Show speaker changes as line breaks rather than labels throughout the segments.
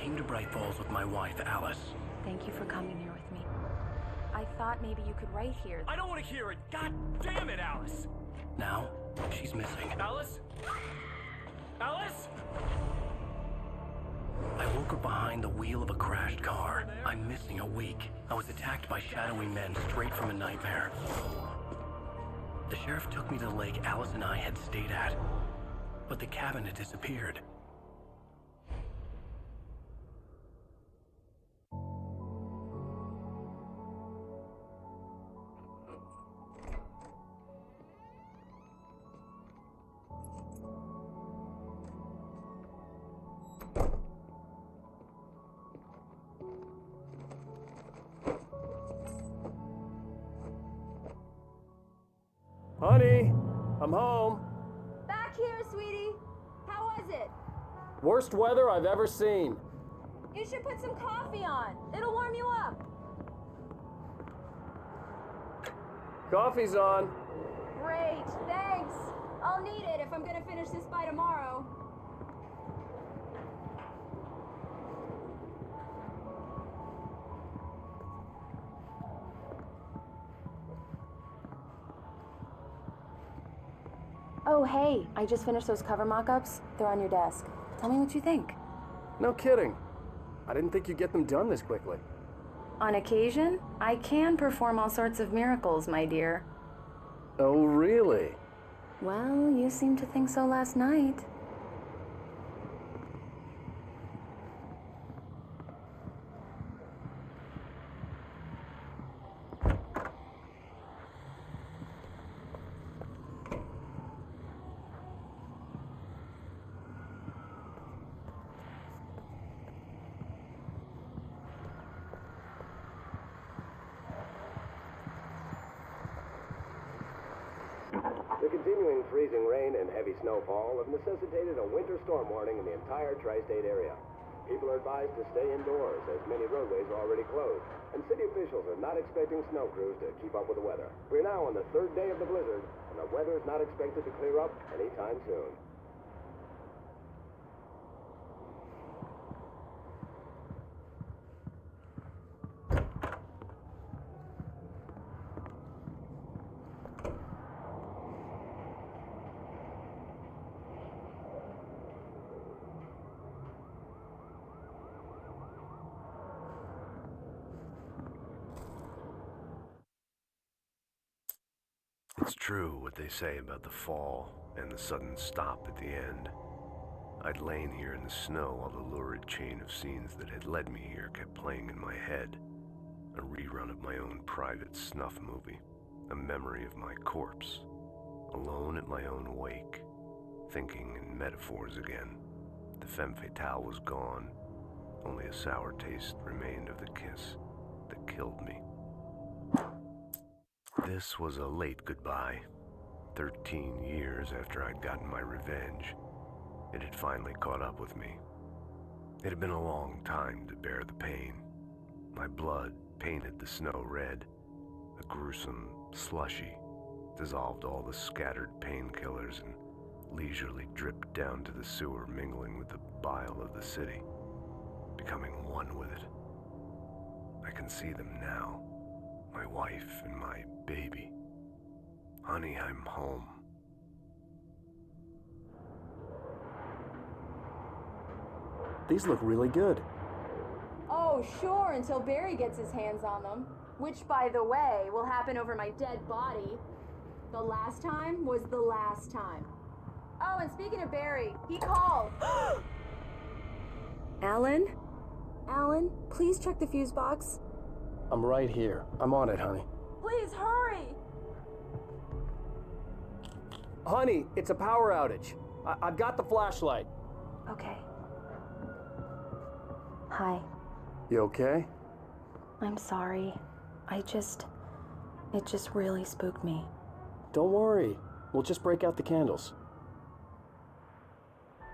came to Bright Falls with my wife, Alice.
Thank you for coming here with me. I thought maybe you could write here.
I don't want to hear it! God damn it, Alice!
Now, she's missing.
Alice? Alice?
I woke her behind the wheel of a crashed car. I'm missing a week. I was attacked by shadowy men straight from a nightmare. The sheriff took me to the lake Alice and I had stayed at, but the cabin had disappeared.
Honey, I'm home.
Back here, sweetie. How was it?
Worst weather I've ever seen.
You should put some coffee on. It'll warm you up.
Coffee's on.
Great, thanks. I'll need it if I'm gonna finish this by tomorrow.
Oh, hey, I just finished those cover mock-ups. They're on your desk. Tell me what you think.
No kidding. I didn't think you'd get them done this quickly.
On occasion, I can perform all sorts of miracles, my dear.
Oh, really?
Well, you seemed to think so last night.
The continuing freezing rain and heavy snowfall have necessitated a winter storm warning in the entire tri-state area. People are advised to stay indoors as many roadways are already closed, and city officials are not expecting snow crews to keep up with the weather. We're now on the third day of the blizzard, and the weather is not expected to clear up anytime soon.
It's true what they say about the fall and the sudden stop at the end. I'd lain here in the snow while the lurid chain of scenes that had led me here kept playing in my head. A rerun of my own private snuff movie, a memory of my corpse, alone at my own wake, thinking in metaphors again. The femme fatale was gone, only a sour taste remained of the kiss that killed me. This was a late goodbye. 13 years after I'd gotten my revenge, it had finally caught up with me. It had been a long time to bear the pain. My blood painted the snow red. A gruesome slushy dissolved all the scattered painkillers and leisurely dripped down to the sewer, mingling with the bile of the city, becoming one with it. I can see them now. My wife and my baby. Honey, I'm home.
These look really good.
Oh, sure, until Barry gets his hands on them. Which, by the way, will happen over my dead body. The last time was the last time. Oh, and speaking of Barry, he called.
Alan? Alan, please check the fuse box.
I'm right here. I'm on it, honey.
Please hurry!
Honey, it's a power outage. I've got the flashlight.
Okay. Hi.
You okay?
I'm sorry. It just really spooked me.
Don't worry. We'll just break out the candles.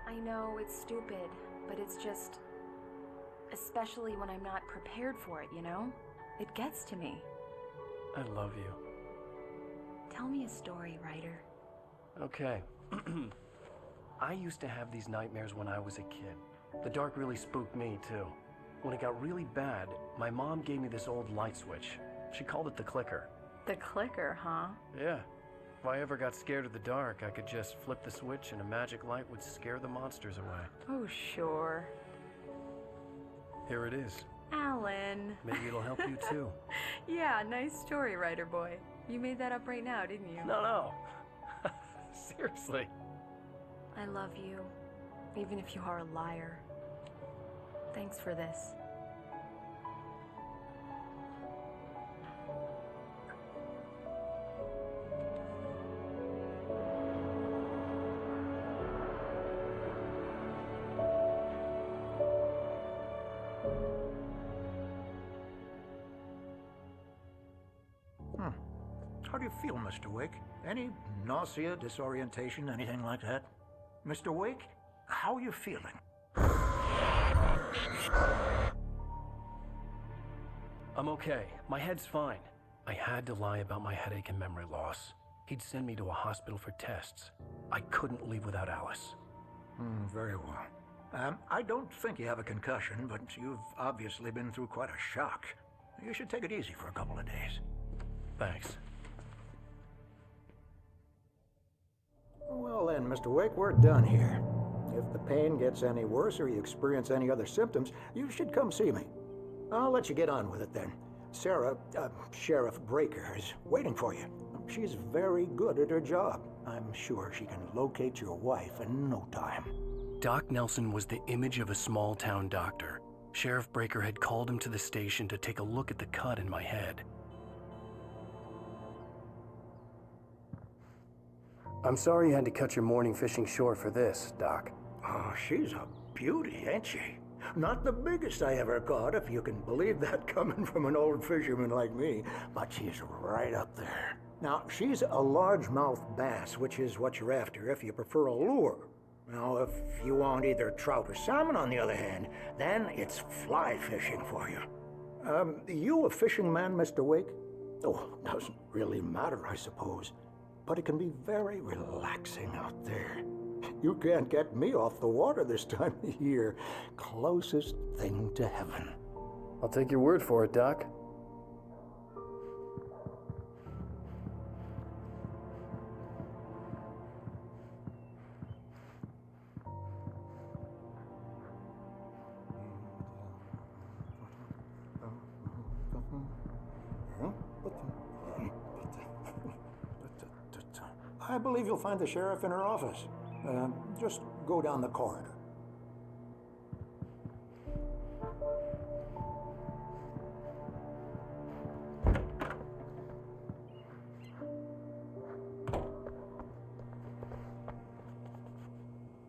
I know it's stupid, but it's just... especially when I'm not prepared for it, you know? It gets to me.
I love you.
Tell me a story, writer.
Okay. I used to have these nightmares when I was a kid. The dark really spooked me, too. When it got really bad, my mom gave me this old light switch. She called it the clicker.
The clicker, huh?
Yeah. If I ever got scared of the dark, I could just flip the switch and a magic light would scare the monsters away.
Oh, sure.
Here it is.
Alan.
Maybe it'll help you, too.
Yeah, nice story, writer boy. You made that up right now, didn't you?
No. Seriously.
I love you, even if you are a liar. Thanks for this.
How do you feel, Mr. Wake? Any nausea, disorientation, anything like that? Mr. Wake, how are you feeling?
I'm okay. My head's fine. I had to lie about my headache and memory loss. He'd send me to a hospital for tests. I couldn't leave without Alice.
Very well. I don't think you have a concussion, but you've obviously been through quite a shock. You should take it easy for a couple of days.
Thanks.
Well then, Mr. Wake, we're done here. If the pain gets any worse or you experience any other symptoms, you should come see me. I'll let you get on with it then. Sarah, Sheriff Breaker, is waiting for you. She's very good at her job. I'm sure she can locate your wife in no time.
Doc Nelson was the image of a small-town doctor. Sheriff Breaker had called him to the station to take a look at the cut in my head. I'm sorry you had to cut your morning fishing short for this, Doc.
Oh, she's a beauty, ain't she? Not the biggest I ever caught, if you can believe that coming from an old fisherman like me, but she's right up there. Now, she's a largemouth bass, which is what you're after if you prefer a lure. Now, if you want either trout or salmon, on the other hand, then it's fly fishing for you. You a fishing man, Mr. Wake? Oh, doesn't really matter, I suppose. But it can be very relaxing out there. You can't get me off the water this time of year. Closest thing to heaven.
I'll take your word for it, Doc.
I believe you'll find the sheriff in her office. Just go down the corridor.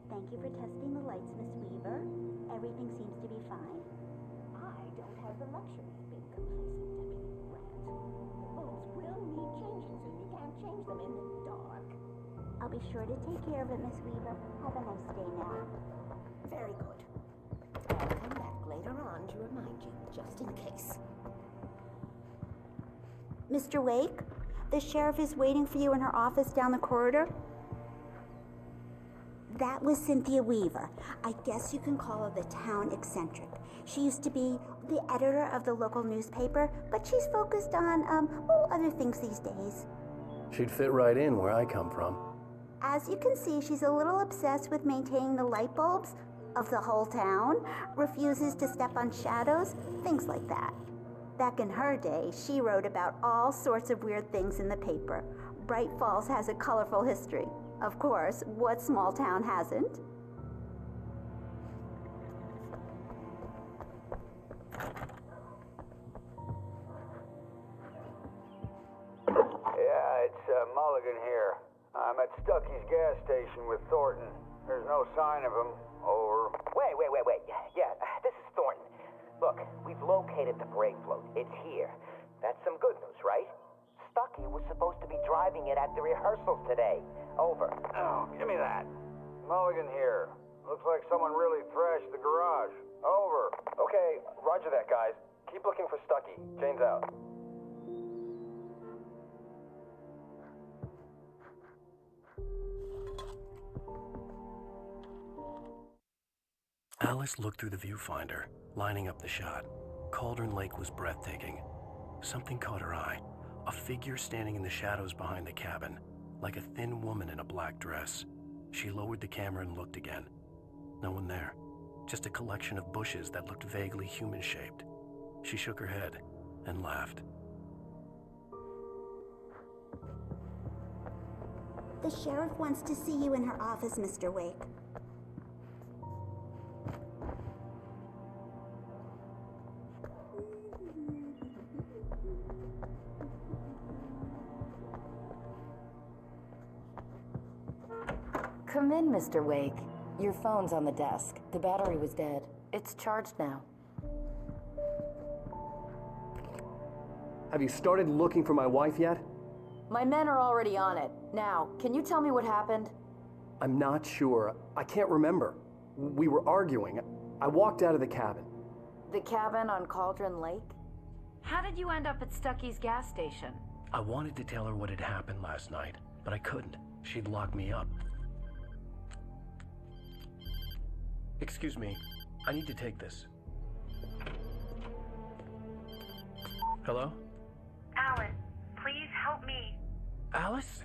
Thank you for testing the lights, Miss Weaver. Everything seems to be fine. I don't have the luxury of being complacent, Deputy Grant. The bulbs will need changing, so you can't change them in the dark. I'll be sure to take care of it, Miss Weaver. Have a nice day now.
Very good. I'll come back later on to remind you, just in case.
Mr. Wake, the sheriff is waiting for you in her office down the corridor. That was Cynthia Weaver. I guess you can call her the town eccentric. She used to be the editor of the local newspaper, but she's focused on, other things these days.
She'd fit right in where I come from.
As you can see, she's a little obsessed with maintaining the light bulbs of the whole town, refuses to step on shadows, things like that. Back in her day, she wrote about all sorts of weird things in the paper. Bright Falls has a colorful history. Of course, what small town hasn't?
Yeah, it's Mulligan here. I'm at Stucky's gas station with Thornton. There's no sign of him. Over.
Wait. Yeah, this is Thornton. Look, we've located the brake float. It's here. That's some good news, right? Stucky was supposed to be driving it at the rehearsals today. Over.
Oh, give me that. Mulligan here. Looks like someone really thrashed the garage. Over.
Okay, roger that, guys. Keep looking for Stucky. Jane's out.
Alice looked through the viewfinder, lining up the shot. Cauldron Lake was breathtaking. Something caught her eye. A figure standing in the shadows behind the cabin, like a thin woman in a black dress. She lowered the camera and looked again. No one there. Just a collection of bushes that looked vaguely human-shaped. She shook her head and laughed.
The sheriff wants to see you in her office, Mr. Wake.
Come in, Mr. Wake. Your phone's on the desk. The battery was dead. It's charged now.
Have you started looking for my wife yet?
My men are already on it. Now, can you tell me what happened?
I'm not sure. I can't remember. We were arguing. I walked out of the cabin.
The cabin on Cauldron Lake? How did you end up at Stucky's gas station?
I wanted to tell her what had happened last night, but I couldn't. She'd lock me up. Excuse me, I need to take this. Hello?
Alan, please help me.
Alice?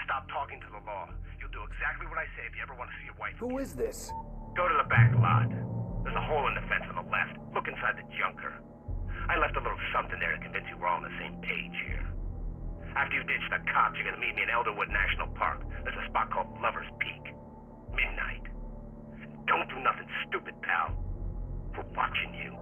Stop talking to the law. You'll do exactly what I say if you ever want to see your wife.
Who is this?
Go to the back lot. There's a hole in the fence on the left. Look inside the junker. I left a little something there to convince you we're all on the same page here. After you ditch the cops, you're gonna meet me in Elderwood National Park. There's a spot called Lover's Peak. Midnight. Don't do nothing stupid, pal. We're watching you.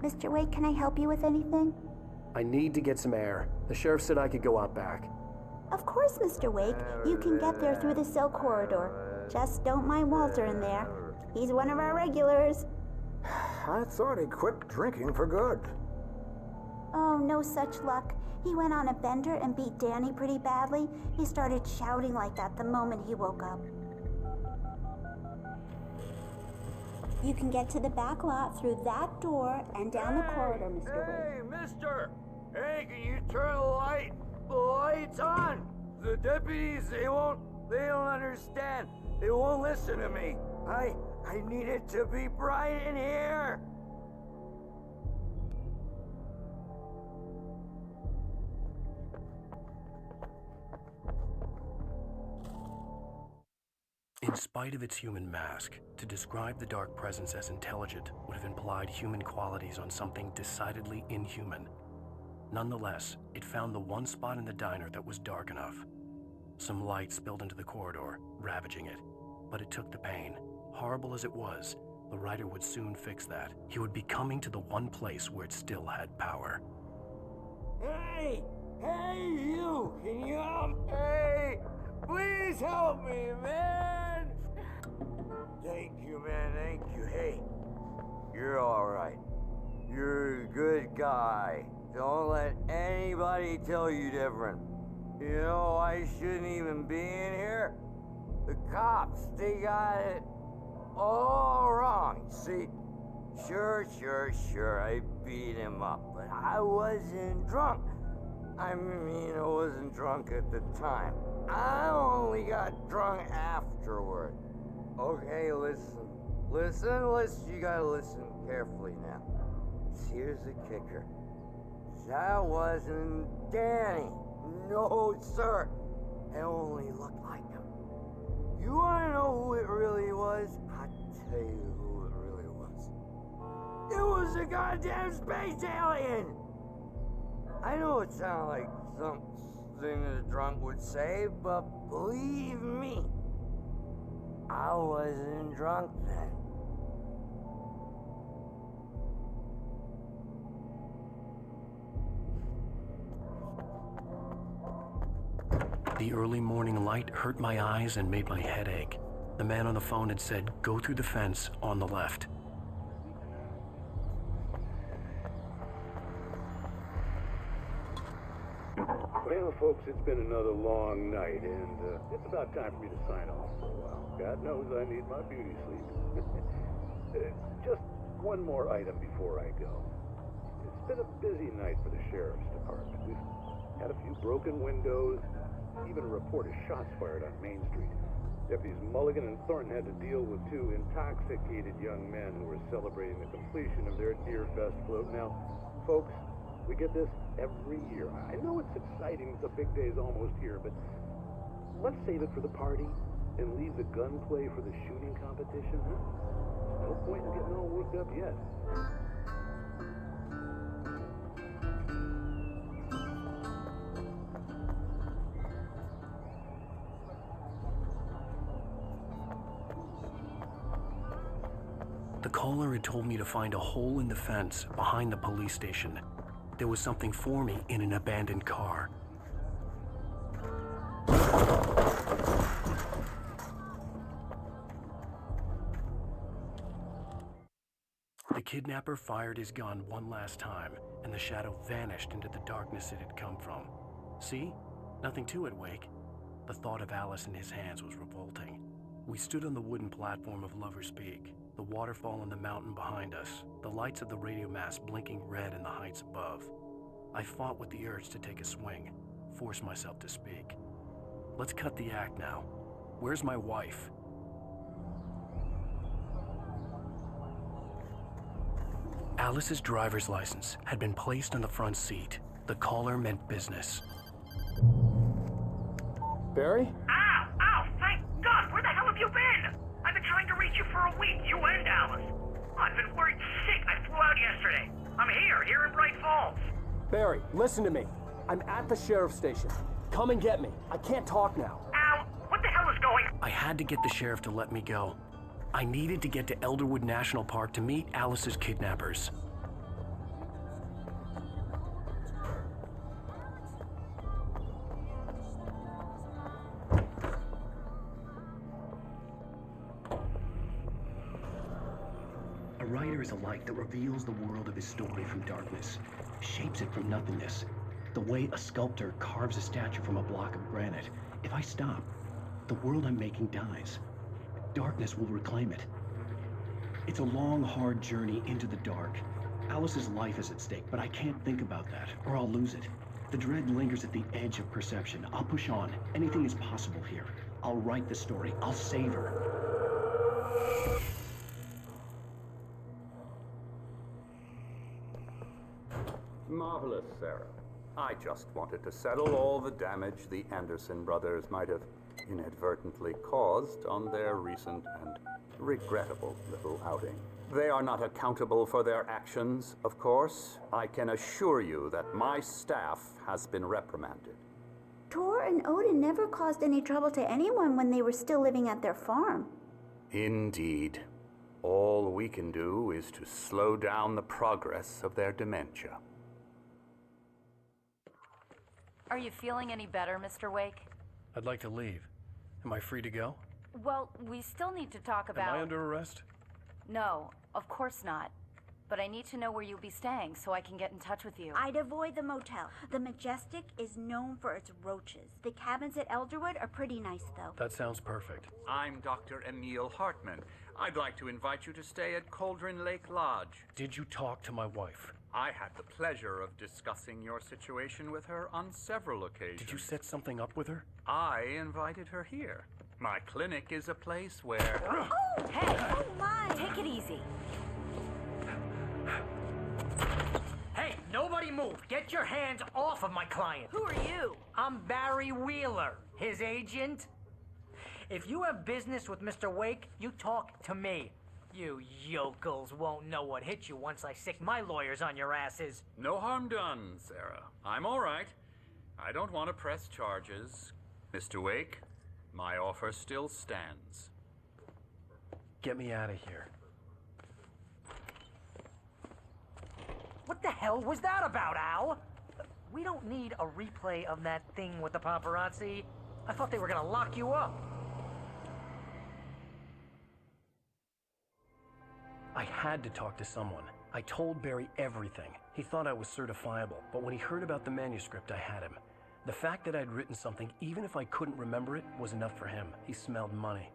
Mr. Wake, can I help you with anything?
I need to get some air. The sheriff said I could go out back.
Of course, Mr. Wake. You can get there through the cell corridor. Just don't mind Walter in there. He's one of our regulars.
I thought he quit drinking for good.
Oh, no such luck. He went on a bender and beat Danny pretty badly. He started shouting like that the moment he woke up. You can get to the back lot through that door and down the corridor, Mr. Wake.
Hey, mister! Hey, can you turn the light? The light's on! The deputies, they don't understand. They won't listen to me. I need it to be bright in here!
In spite of its human mask, to describe the dark presence as intelligent would have implied human qualities on something decidedly inhuman. Nonetheless, it found the one spot in the diner that was dark enough. Some light spilled into the corridor, ravaging it. But it took the pain. Horrible as it was, the writer would soon fix that. He would be coming to the one place where it still had power.
Hey! Hey, you! Can you help? Hey! Please help me, man! Thank you, man, thank you. Hey, you're alright. You're a good guy. Don't let anybody tell you different. You know, I shouldn't even be in here. The cops, they got it all wrong. See, sure, I beat him up, but I wasn't drunk. I mean, I wasn't drunk at the time. I only got drunk afterward. Okay, listen, you gotta listen carefully now. Here's the kicker. That wasn't Danny. No, sir. It only looked like him. You wanna know who it really was? I'll tell you who it really was. It was a goddamn space alien! I know it sounds like something that a drunk would say, but believe me, I wasn't drunk then.
The early morning light hurt my eyes and made my head ache. The man on the phone had said, "Go through the fence on the left."
Well, folks, it's been another long night, and it's about time for me to sign off for a while. God knows I need my beauty sleep. Just one more item before I go. been a busy night for the sheriff's department. We've had a few broken windows, even a report of shots fired on Main Street. Deputies Mulligan and Thornton had to deal with two intoxicated young men who were celebrating the completion of their Deer Fest float. Now, folks, we get this every year. I know it's exciting, the big day's almost here, but let's save it for the party and leave the gunplay for the shooting competition, huh? There's no point in getting all worked up yet.
The caller had told me to find a hole in the fence behind the police station. There was something for me in an abandoned car. The kidnapper fired his gun one last time, and the shadow vanished into the darkness it had come from. See? Nothing to it, Wake. The thought of Alice in his hands was revolting. We stood on the wooden platform of Lover's Peak, the waterfall in the mountain behind us, the lights of the radio mast blinking red in the heights above. I fought with the urge to take a swing, force myself to speak. Let's cut the act now. Where's my wife? Alice's driver's license had been placed on the front seat. The caller meant business.
Barry?
Ow! Ow! Thank God! Where the hell have you been? I've been trying to reach you for a week, you and Alice. I've been worried sick. I flew out yesterday. I'm here in Bright Falls.
Barry, listen to me. I'm at the sheriff's station. Come and get me. I can't talk now.
Al, what the hell is going on?
I had to get the sheriff to let me go. I needed to get to Elderwood National Park to meet Alice's kidnappers. A writer is a light that reveals the world of his story from darkness, shapes it from nothingness. The way a sculptor carves a statue from a block of granite. If I stop, the world I'm making dies. Darkness will reclaim it. It's a long, hard journey into the dark. Alice's life is at stake, but I can't think about that, or I'll lose it. The dread lingers at the edge of perception. I'll push on. Anything is possible here. I'll write the story. I'll save her.
Marvelous, Sarah. I just wanted to settle all the damage the Anderson brothers might have inadvertently caused on their recent and regrettable little outing. They are not accountable for their actions, of course. I can assure you that my staff has been reprimanded.
Tor and Odin never caused any trouble to anyone when they were still living at their farm.
Indeed. All we can do is to slow down the progress of their dementia.
Are you feeling any better, Mr. Wake?
I'd like to leave. Am I free to go?
Well, we still need to talk about...
Am I under arrest?
No, of course not. But I need to know where you'll be staying so I can get in touch with you.
I'd avoid the motel. The Majestic is known for its roaches. The cabins at Elderwood are pretty nice, though.
That sounds perfect.
I'm Dr. Emil Hartman. I'd like to invite you to stay at Cauldron Lake Lodge.
Did you talk to my wife?
I had the pleasure of discussing your situation with her on several occasions.
Did you set something up with her?
I invited her here. My clinic is a place where...
Oh, hey! Oh, my! Take it easy.
Hey, nobody move! Get your hands off of my client!
Who are you?
I'm Barry Wheeler, his agent. If you have business with Mr. Wake, you talk to me. You yokels won't know what hit you once I sick my lawyers on your asses.
No harm done, Sarah. I'm all right. I don't want to press charges. Mr. Wake, my offer still stands.
Get me out of here.
What the hell was that about, Al? We don't need a replay of that thing with the paparazzi. I thought they were gonna lock you up.
I had to talk to someone. I told Barry everything. He thought I was certifiable, but when he heard about the manuscript, I had him. The fact that I'd written something, even if I couldn't remember it, was enough for him. He smelled money.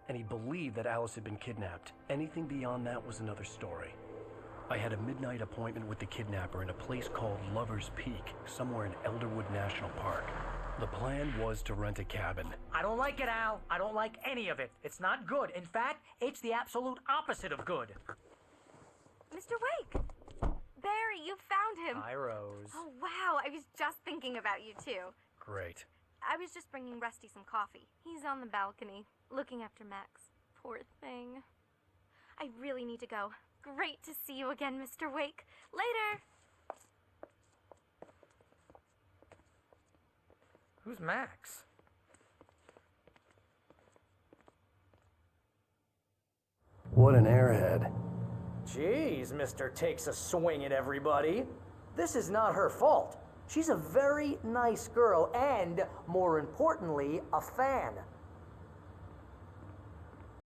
And he believed that Alice had been kidnapped. Anything beyond that was another story. I had a midnight appointment with the kidnapper in a place called Lover's Peak, somewhere in Elderwood National Park. The plan was to rent a cabin.
I don't like it, Al. I don't like any of it. It's not good. In fact, it's the absolute opposite of good.
Mr. Wake! Barry, you found him.
Hi, Rose.
Oh, wow. I was just thinking about you, too.
Great.
I was just bringing Rusty some coffee. He's on the balcony, looking after Max. Poor thing. I really need to go. Great to see you again, Mr. Wake. Later!
Who's Max?
What an airhead.
Jeez, Mr. Takes a swing at everybody. This is not her fault. She's a very nice girl and, more importantly, a fan.